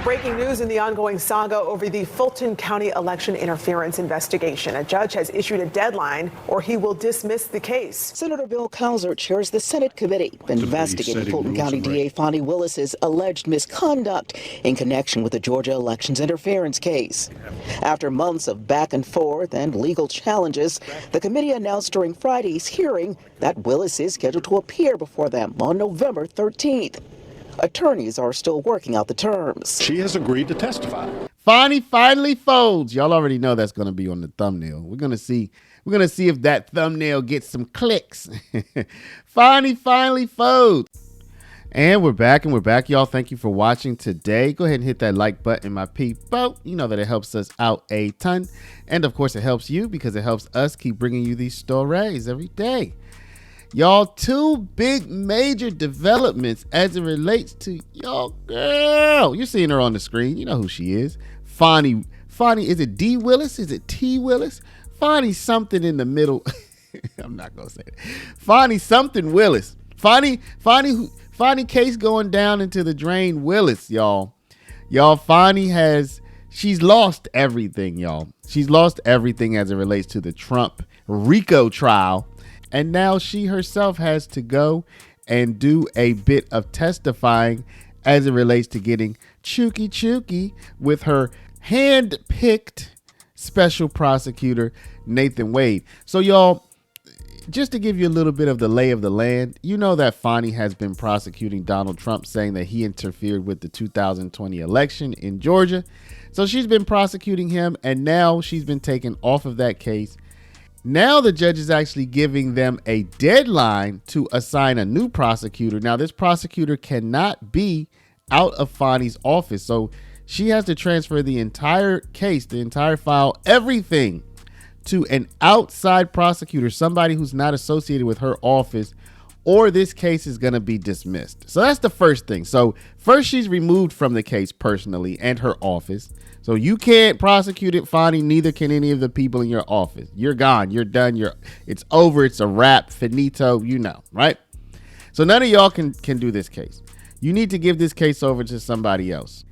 Breaking news in the ongoing saga over the Fulton County election interference investigation. A judge has issued a deadline or he will dismiss the case. Senator Bill Cowser chairs the Senate committee investigating Fulton County D.A. Fani Willis's alleged misconduct in connection with the Georgia elections interference case. After months of back and forth and legal challenges, the committee announced during Friday's hearing that Willis is scheduled to appear before them on November 13th. Attorneys are still working out the terms. She has agreed to testify. Fani finally folds. Y'all already know that's going to be on the thumbnail. We're going to see if that thumbnail gets some clicks. Fani finally folds. And we're back, y'all. Thank you for watching today. Go ahead and hit that like button, my people. You know that it helps us out a ton. And of course, it helps you because it helps us keep bringing you these stories every day. Y'all, two big major developments as it relates to y'all girl. You're seeing her on the screen. You know who she is. Fani, is it D. Willis? Is it T. Willis? Fani something in the middle. I'm not going to say it. Fani something Willis. Fani case going down into the drain Willis, y'all. She's lost everything, y'all. She's lost everything as it relates to the Trump RICO trial. And now she herself has to go and do a bit of testifying as it relates to getting chooky with her hand-picked special prosecutor, Nathan Wade. So, y'all, just to give you a little bit of the lay of the land, you know that Fani has been prosecuting Donald Trump, saying that he interfered with the 2020 election in Georgia. So she's been prosecuting him, and now she's been taken off of that case. Now the judge is actually giving them a deadline to assign a new prosecutor. Now this prosecutor cannot be out of Fani's office. So she has to transfer the entire case, the entire file, everything to an outside prosecutor, somebody who's not associated with her office, or this case is going to be dismissed. So that's the first thing. So first, she's removed from the case personally and her office. So you can't prosecute it, Fani. Neither can any of the people in your office. You're gone. You're done. It's over. It's a wrap. Finito. You know, right? So none of y'all can do this case. You need to give this case over to somebody else.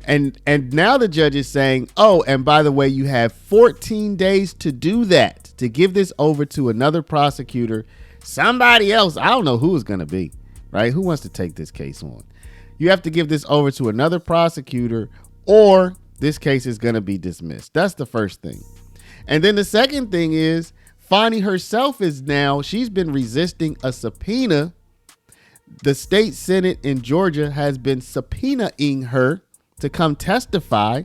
And now the judge is saying, oh, and by the way, you have 14 days to do that, to give this over to another prosecutor, somebody else. I don't know who it's going to be, right? Who wants to take this case on? You have to give this over to another prosecutor, or this case is going to be dismissed. That's the first thing. And then the second thing is Fani herself she's been resisting a subpoena. The state Senate in Georgia has been subpoenaing her to come testify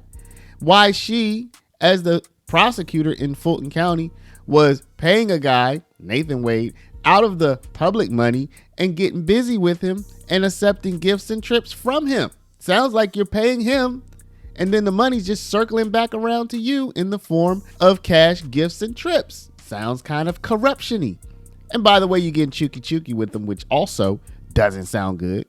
why she, as the prosecutor in Fulton County, was paying a guy, Nathan Wade, out of the public money and getting busy with him and accepting gifts and trips from him. Sounds like you're paying him, and then the money's just circling back around to you in the form of cash, gifts, and trips. Sounds kind of corruption-y. And by the way, you're getting chooky with them, which also doesn't sound good.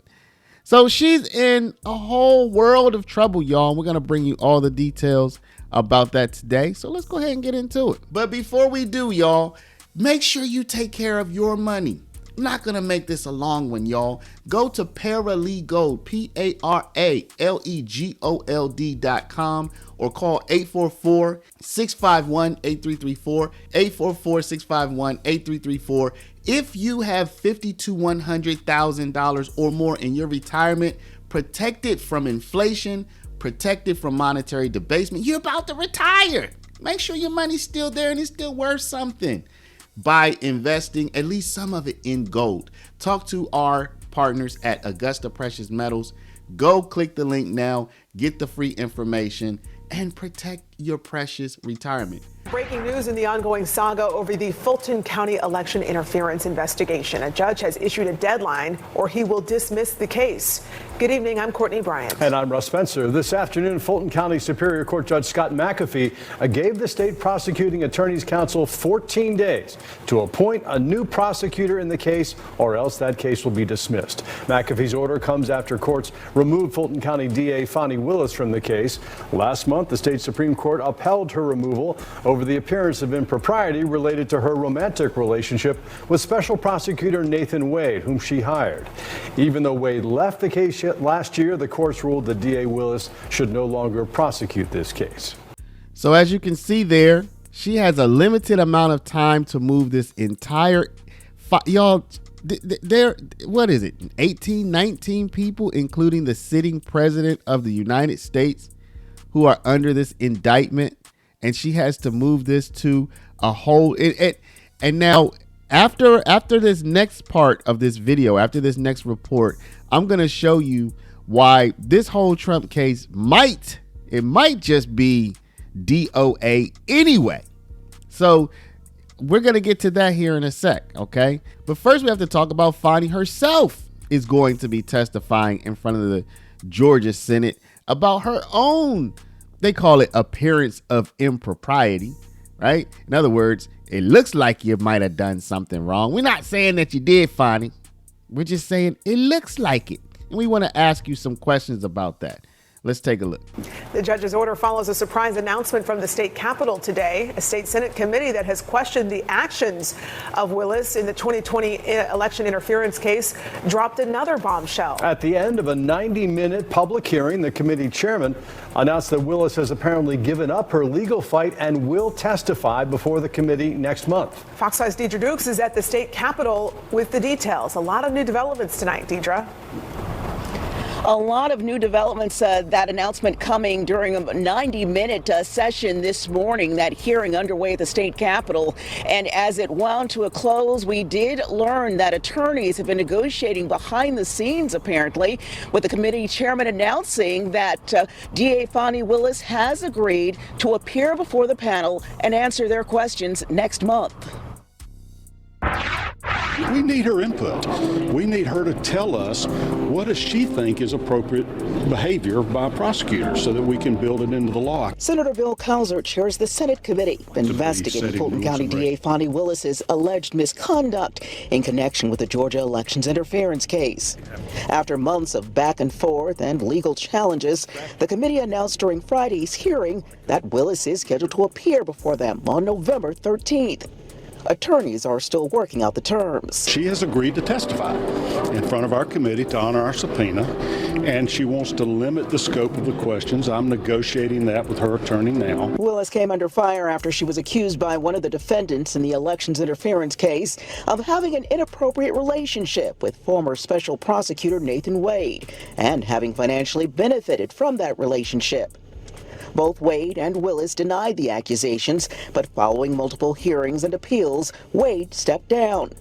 So she's in a whole world of trouble, y'all. We're going to bring you all the details about that today. So let's go ahead and get into it. But before we do, y'all, make sure you take care of your money. I'm not going to make this a long one, y'all. Go to Paralegold, PARALEGOLD.com, or call 844-651-8334, 844-651-8334. If you have $50,000 to $100,000 or more in your retirement, protected from inflation, protected from monetary debasement, you're about to retire. Make sure your money's still there and it's still worth something by investing at least some of it in gold. Talk to our partners at Augusta Precious Metals. Go click the link now, get the free information, and protect your precious retirement. Breaking news in the ongoing saga over the Fulton County election interference investigation. A judge has issued a deadline or he will dismiss the case. Good evening, I'm Courtney Bryant. And I'm Russ Spencer. This afternoon, Fulton County Superior Court Judge Scott McAfee gave the state prosecuting attorneys council 14 days to appoint a new prosecutor in the case, or else that case will be dismissed. McAfee's order comes after courts removed Fulton County D.A. Fani Willis from the case. Last month, the state Supreme Court Court upheld her removal over the appearance of impropriety related to her romantic relationship with Special Prosecutor Nathan Wade, whom she hired. Even though Wade left the case last year, the courts ruled that D.A. Willis should no longer prosecute this case. So as you can see there, she has a limited amount of time to move this entire y'all. There, what is it? 18, 19 people, including the sitting president of the United States, who are under this indictment, and she has to move this to a whole. And now, after this next part of this video, after this next report, I'm gonna show you why this whole Trump case might just be DOA anyway. So we're going to get to that here in a sec, okay? But first we have to talk about Fani herself is going to be testifying in front of the Georgia Senate about her own, they call it appearance of impropriety, right? In other words, it looks like you might have done something wrong. We're not saying that you did, Fani. We're just saying it looks like it. And we want to ask you some questions about that. Let's take a look. The judge's order follows a surprise announcement from the state capitol today. A state Senate committee that has questioned the actions of Willis in the 2020 election interference case dropped another bombshell. At the end of a 90-minute public hearing, the committee chairman announced that Willis has apparently given up her legal fight and will testify before the committee next month. Fox 5's Deidre Dukes is at the state capitol with the details. A lot of new developments tonight, Deidre. A lot of new developments, that announcement coming during a 90-minute session this morning, that hearing underway at the state capitol. And as it wound to a close, we did learn that attorneys have been negotiating behind the scenes, apparently, with the committee chairman announcing that DA Fani Willis has agreed to appear before the panel and answer their questions next month. We need her input. We need her to tell us what does she think is appropriate behavior by prosecutors so that we can build it into the law. Senator Bill Cowser chairs the Senate committee investigating Fulton County D.A. Fani Willis's alleged misconduct in connection with the Georgia elections interference case. After months of back and forth and legal challenges, the committee announced during Friday's hearing that Willis is scheduled to appear before them on November 13th. Attorneys are still working out the terms. She has agreed to testify in front of our committee to honor our subpoena, and she wants to limit the scope of the questions. I'm negotiating that with her attorney now. Willis came under fire after she was accused by one of the defendants in the elections interference case of having an inappropriate relationship with former special prosecutor Nathan Wade and having financially benefited from that relationship. Both Wade and Willis denied the accusations, but following multiple hearings and appeals, Wade stepped down.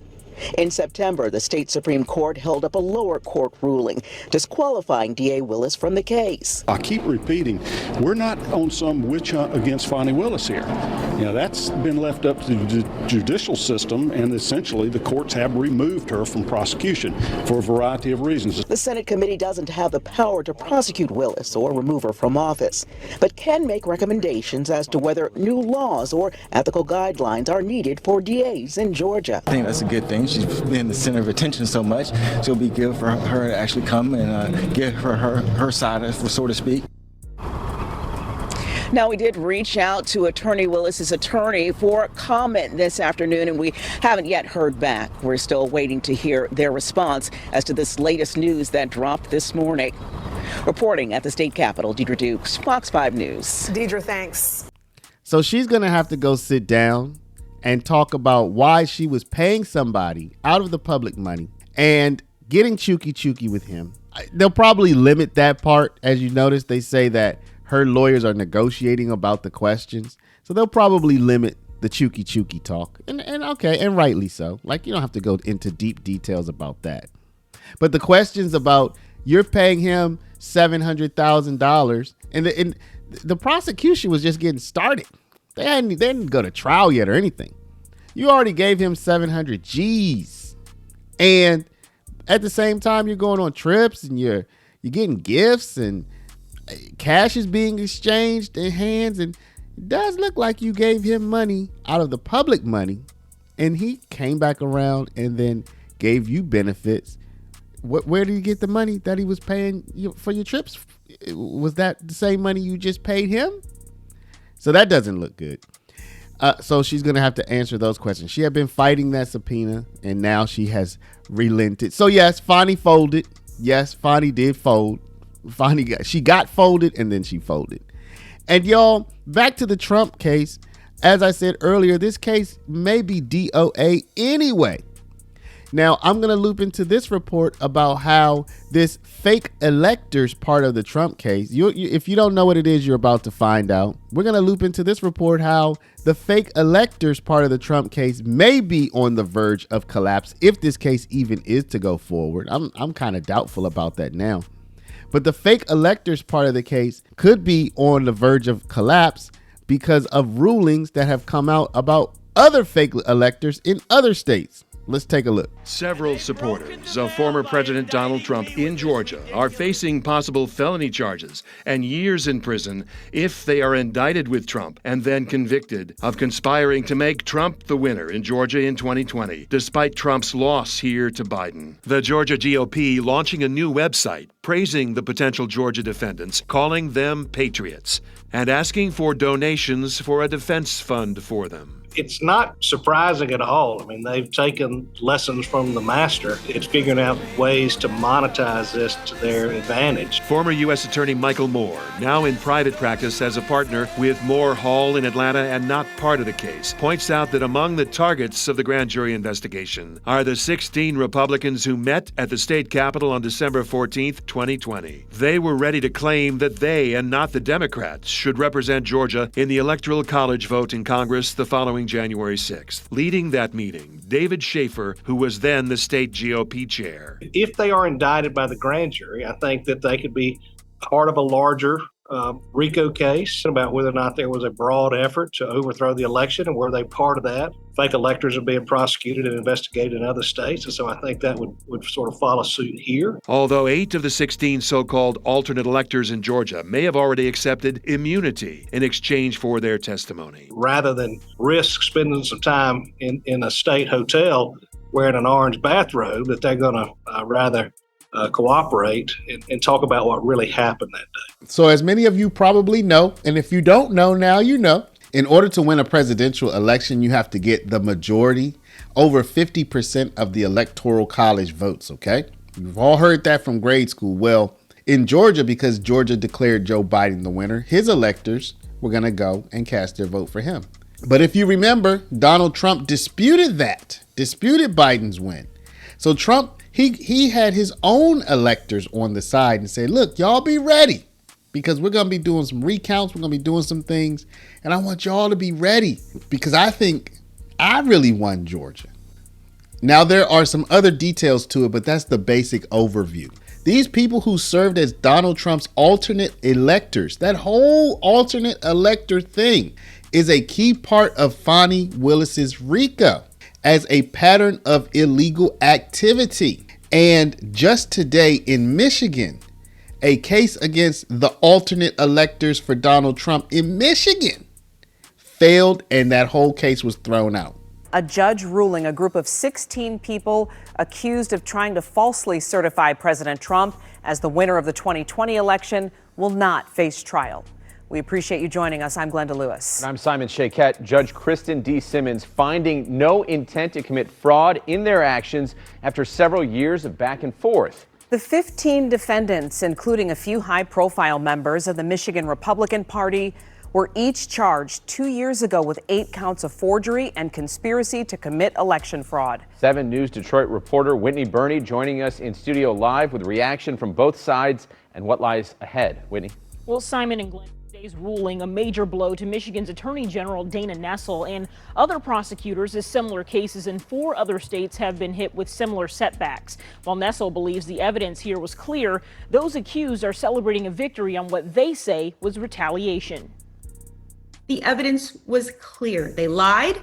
In September, the state Supreme Court held up a lower court ruling disqualifying D.A. Willis from the case. I keep repeating, we're not on some witch hunt against Fani Willis here. You know, that's been left up to the judicial system, and essentially the courts have removed her from prosecution for a variety of reasons. The Senate committee doesn't have the power to prosecute Willis or remove her from office, but can make recommendations as to whether new laws or ethical guidelines are needed for DAs in Georgia. I think that's a good thing. She's been the center of attention so much, so it'll be good for her to actually come and give her side, so to speak. Now, we did reach out to Attorney Willis's attorney for comment this afternoon, and we haven't yet heard back. We're still waiting to hear their response as to this latest news that dropped this morning. Reporting at the state capitol, Deidre Dukes, Fox 5 News. Deidre, thanks. So she's going to have to go sit down and talk about why she was paying somebody out of the public money and getting chooky with him. They'll probably limit that part. As you notice, they say that her lawyers are negotiating about the questions. So they'll probably limit the chooky talk. And okay, and rightly so. Like, you don't have to go into deep details about that. But the questions about you're paying him $700,000 and the prosecution was just getting started. They didn't go to trial yet or anything. You already gave him 700 G's. And at the same time, you're going on trips and you're getting gifts and cash is being exchanged in hands. And it does look like you gave him money out of the public money. And he came back around and then gave you benefits. Where did he get the money that he was paying you for your trips? Was that the same money you just paid him? So that doesn't look good. So she's going to have to answer those questions. She had been fighting that subpoena, and now she has relented. So yes, Fani folded. Yes, Fani did fold. She got folded, and then she folded. And y'all, back to the Trump case. As I said earlier, this case may be DOA anyway. Now, I'm going to loop into this report about how this fake electors part of the Trump case, if you don't know what it is, you're about to find out. We're going to loop into this report how the fake electors part of the Trump case may be on the verge of collapse if this case even is to go forward. I'm kind of doubtful about that now. But the fake electors part of the case could be on the verge of collapse because of rulings that have come out about other fake electors in other states. Let's take a look. Several supporters of former President Donald Trump in Georgia are facing possible felony charges and years in prison if they are indicted with Trump and then convicted of conspiring to make Trump the winner in Georgia in 2020, despite Trump's loss here to Biden. The Georgia GOP launching a new website praising the potential Georgia defendants, calling them patriots, and asking for donations for a defense fund for them. It's not surprising at all. I mean, they've taken lessons from the master. It's figuring out ways to monetize this to their advantage. Former U.S. Attorney Michael Moore, now in private practice as a partner with Moore Hall in Atlanta and not part of the case, points out that among the targets of the grand jury investigation are the 16 Republicans who met at the state capitol on December 14th, 2020. They were ready to claim that they, and not the Democrats, should represent Georgia in the Electoral College vote in Congress the following January 6th. Leading that meeting, David Schaefer, who was then the state GOP chair. If they are indicted by the grand jury, I think that they could be part of a larger RICO case about whether or not there was a broad effort to overthrow the election, and were they part of that. Fake electors are being prosecuted and investigated in other states, and so I think that would sort of follow suit here. Although 8 of the 16 so-called alternate electors in Georgia may have already accepted immunity in exchange for their testimony. Rather than risk spending some time in a state hotel wearing an orange bathrobe, that they're going to rather cooperate and talk about what really happened that day. So as many of you probably know, and if you don't know now, you know, in order to win a presidential election, you have to get the majority, over 50% of the electoral college votes, okay? You've all heard that from grade school. Well, in Georgia, because Georgia declared Joe Biden the winner, his electors were going to go and cast their vote for him. But if you remember, Donald Trump disputed Biden's win. So Trump, he had his own electors on the side and said, look, y'all be ready, because we're going to be doing some recounts. We're going to be doing some things. And I want y'all to be ready because I think I really won Georgia. Now, there are some other details to it, but that's the basic overview. These people who served as Donald Trump's alternate electors, that whole alternate elector thing is a key part of Fani Willis's RICO as a pattern of illegal activity. And just today in Michigan, a case against the alternate electors for Donald Trump in Michigan failed, and that whole case was thrown out. A judge ruling a group of 16 people accused of trying to falsely certify President Trump as the winner of the 2020 election will not face trial. We appreciate you joining us. I'm Glenda Lewis. And I'm Simon Shaquette. Judge Kristen D. Simmons finding no intent to commit fraud in their actions after several years of back and forth. The 15 defendants, including a few high-profile members of the Michigan Republican Party, were each charged 2 years ago with 8 counts of forgery and conspiracy to commit election fraud. 7 News Detroit reporter Whitney Burney joining us in studio live with reaction from both sides and what lies ahead. Whitney. Well, Simon and Glenn, today's ruling a major blow to Michigan's Attorney General Dana Nessel and other prosecutors as similar cases in 4 other states have been hit with similar setbacks. While Nessel believes the evidence here was clear, those accused are celebrating a victory on what they say was retaliation. The evidence was clear. They lied,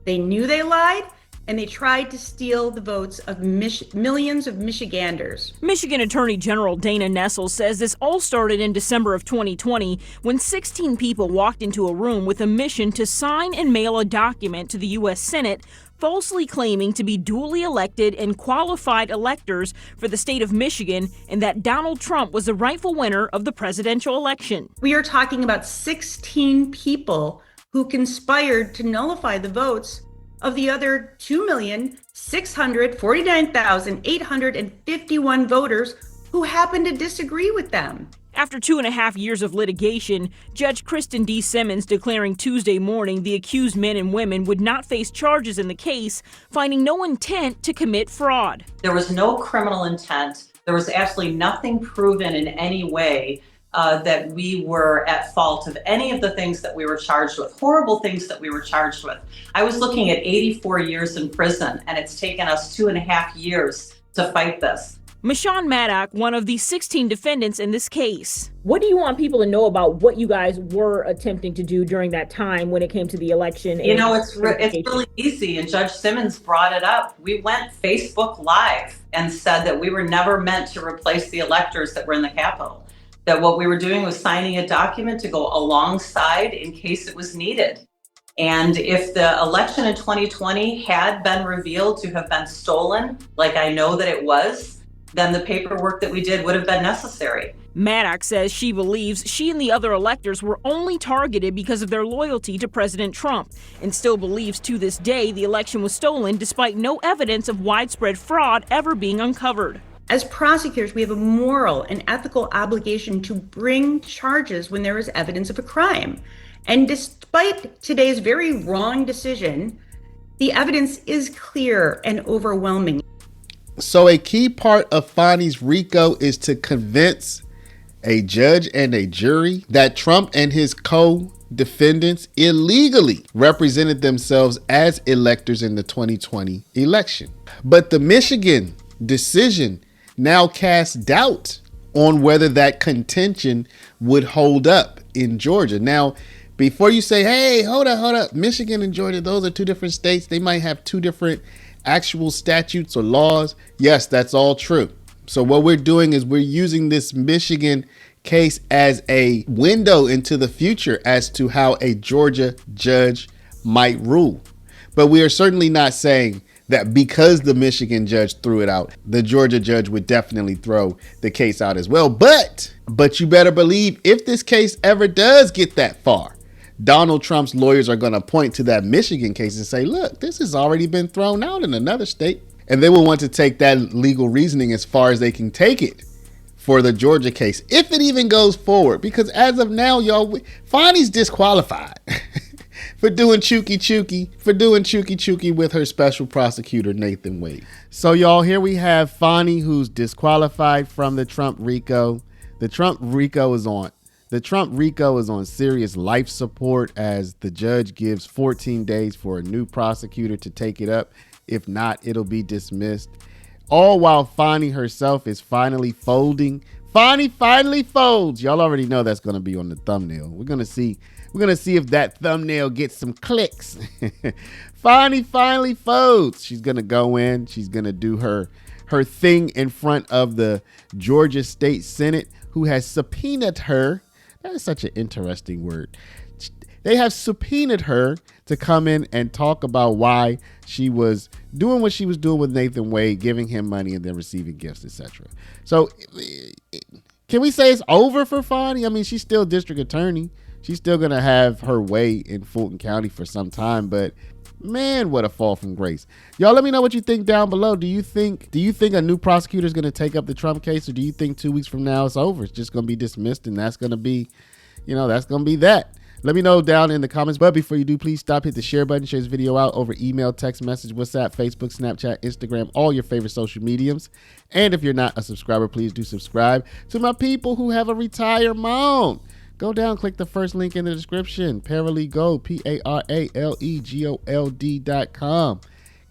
they knew they lied, and they tried to steal the votes of millions of Michiganders. Michigan Attorney General Dana Nessel says this all started in December of 2020 when 16 people walked into a room with a mission to sign and mail a document to the U.S. Senate falsely claiming to be duly elected and qualified electors for the state of Michigan and that Donald Trump was the rightful winner of the presidential election. We are talking about 16 people who conspired to nullify the votes of the other 2,649,851 voters who happened to disagree with them. After 2.5 years of litigation, Judge Kristen D. Simmons declaring Tuesday morning the accused men and women would not face charges in the case, finding no intent to commit fraud. There was no criminal intent. There was absolutely nothing proven in any way that we were at fault of any of the things that we were charged with, horrible things that we were charged with. I was looking at 84 years in prison, and it's taken us 2.5 years to fight this. Michonne Maddock, one of the 16 defendants in this case. What do you want people to know about what you guys were attempting to do during that time when it came to the election? You know, it's really easy, and Judge Simmons brought it up. We went Facebook Live and said that we were never meant to replace the electors that were in the Capitol, that what we were doing was signing a document to go alongside in case it was needed. And if the election in 2020 had been revealed to have been stolen, like I know that it was, then the paperwork that we did would have been necessary. Maddox says she believes she and the other electors were only targeted because of their loyalty to President Trump, and still believes to this day the election was stolen despite no evidence of widespread fraud ever being uncovered. As prosecutors, we have a moral and ethical obligation to bring charges when there is evidence of a crime. And despite today's very wrong decision, the evidence is clear and overwhelming. So a key part of Fani's RICO is to convince a judge and a jury that Trump and his co-defendants illegally represented themselves as electors in the 2020 election. But the Michigan decision now casts doubt on whether that contention would hold up in Georgia. Now, before you say, hey, hold up, Michigan and Georgia, those are two different states. They might have two different actual statutes or laws. Yes, that's all true. So what we're doing is we're using this Michigan case as a window into the future as to how a Georgia judge might rule. But we are certainly not saying that because the Michigan judge threw it out, the Georgia judge would definitely throw the case out as well. But you better believe if this case ever does get that far, Donald Trump's lawyers are going to point to that Michigan case and say, look, this has already been thrown out in another state. And they will want to take that legal reasoning as far as they can take it for the Georgia case, if it even goes forward. Because as of now, y'all, Fani's disqualified for doing chooky with her special prosecutor, Nathan Wade. So, y'all, here we have Fani, who's disqualified from the Trump RICO. The Trump RICO is on serious life support as the judge gives 14 days for a new prosecutor to take it up. If not, it'll be dismissed. All while Fani herself is finally folding. Fani finally folds. Y'all already know that's going to be on the thumbnail. We're going to see if that thumbnail gets some clicks. Fani finally folds. She's going to go in. She's going to do her thing in front of the Georgia State Senate, who has subpoenaed her. That is such an interesting word. They have subpoenaed her to come in and talk about why she was doing what she was doing with Nathan Wade, giving him money and then receiving gifts, etc. So can we say it's over for Fani? I mean, she's still district attorney. She's still going to have her way in Fulton County for some time, but man, what a fall from grace. Y'all let me know what you think down below. Do you think a new prosecutor is going to take up the Trump case, or do you think 2 weeks from now it's over? It's just going to be dismissed and that's going to be, that's going to be that. Let me know down in the comments. But before you do, please stop, hit the share button, share this video out over email, text message, WhatsApp, Facebook, Snapchat, Instagram, all your favorite social mediums. And if you're not a subscriber, please do subscribe. To my people who have a retirement, go down, click the first link in the description, Paralegold, PARALEGOLD.com.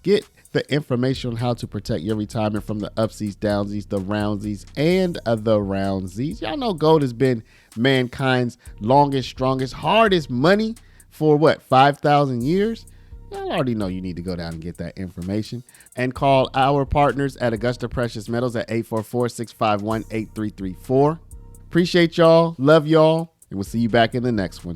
Get the information on how to protect your retirement from the upsies, downsies, the roundsies, and the roundsies. Y'all know gold has been mankind's longest, strongest, hardest money for 5,000 years? Y'all already know you need to go down and get that information and call our partners at Augusta Precious Metals at 844-651-8334. Appreciate y'all. Love y'all. And we'll see you back in the next one.